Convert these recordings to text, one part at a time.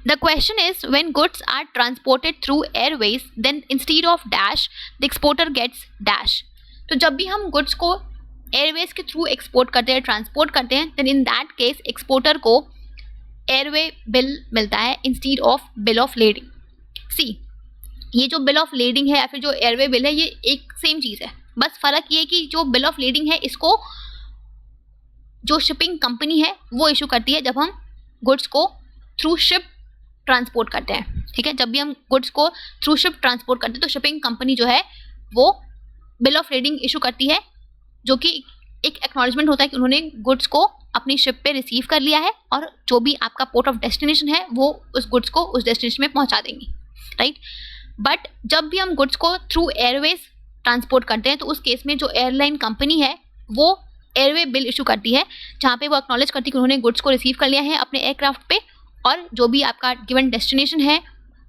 The question is, when goods are transported through airways, then instead of dash, the exporter gets dash. तो जब भी हम goods को Airways के through export करते हैं, ट्रांसपोर्ट करते हैं, then in that case exporter को एयरवे बिल मिलता है instead of bill of lading. See, ये जो बिल ऑफ लेडिंग है या फिर जो एयरवे बिल है, ये एक सेम चीज़ है. बस फ़र्क ये है कि जो बिल ऑफ लेडिंग है इसको जो शिपिंग कंपनी है वो इशू करती है जब हम गुड्स को थ्रू शिप ट्रांसपोर्ट करते हैं. ठीक है, जब भी हम गुड्स को थ्रू शिप ट्रांसपोर्ट करते हैं तो शिपिंग कंपनी जो है वो बिल ऑफ लेडिंग इशू करती है, जो कि एक एक्नॉलेजमेंट होता है कि उन्होंने गुड्स को अपनी शिप पे रिसीव कर लिया है और जो भी आपका पोर्ट ऑफ डेस्टिनेशन है वो उस गुड्स को उस डेस्टिनेशन में पहुंचा देंगी. राइट. बट जब भी हम गुड्स को थ्रू एयरवेज ट्रांसपोर्ट करते हैं तो उस केस में जो एयरलाइन कंपनी है वो एयरवे बिल इशू करती है, जहाँ पे वो एक्नॉलेज करती है कि उन्होंने गुड्स को रिसीव कर लिया है अपने एयरक्राफ्ट पे और जो भी आपका गिवन डेस्टिनेशन है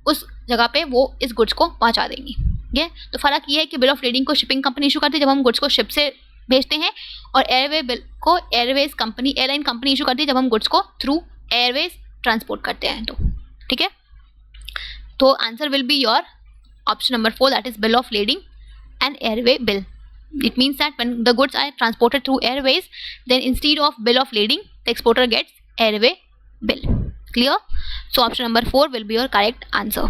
उस जगह पे वो इस गुड्स को पहुंचा देंगी. ये तो फ़र्क ये है कि बिल ऑफ लेडिंग को शिपिंग कंपनी इशू करती है जब हम गुड्स को शिप से भेजते हैं, और एयरवे बिल को Airways company, airline company issue करती है जब हम गुड्स को थ्रू एयरवेज ट्रांसपोर्ट करते हैं. तो ठीक है, तो answer will be your option number 4, that is bill of lending and airway bill. It means that when the goods are transported through airways, then instead of bill of lading, the exporter gets airway bill. Clear? So option number 4 will be your correct answer.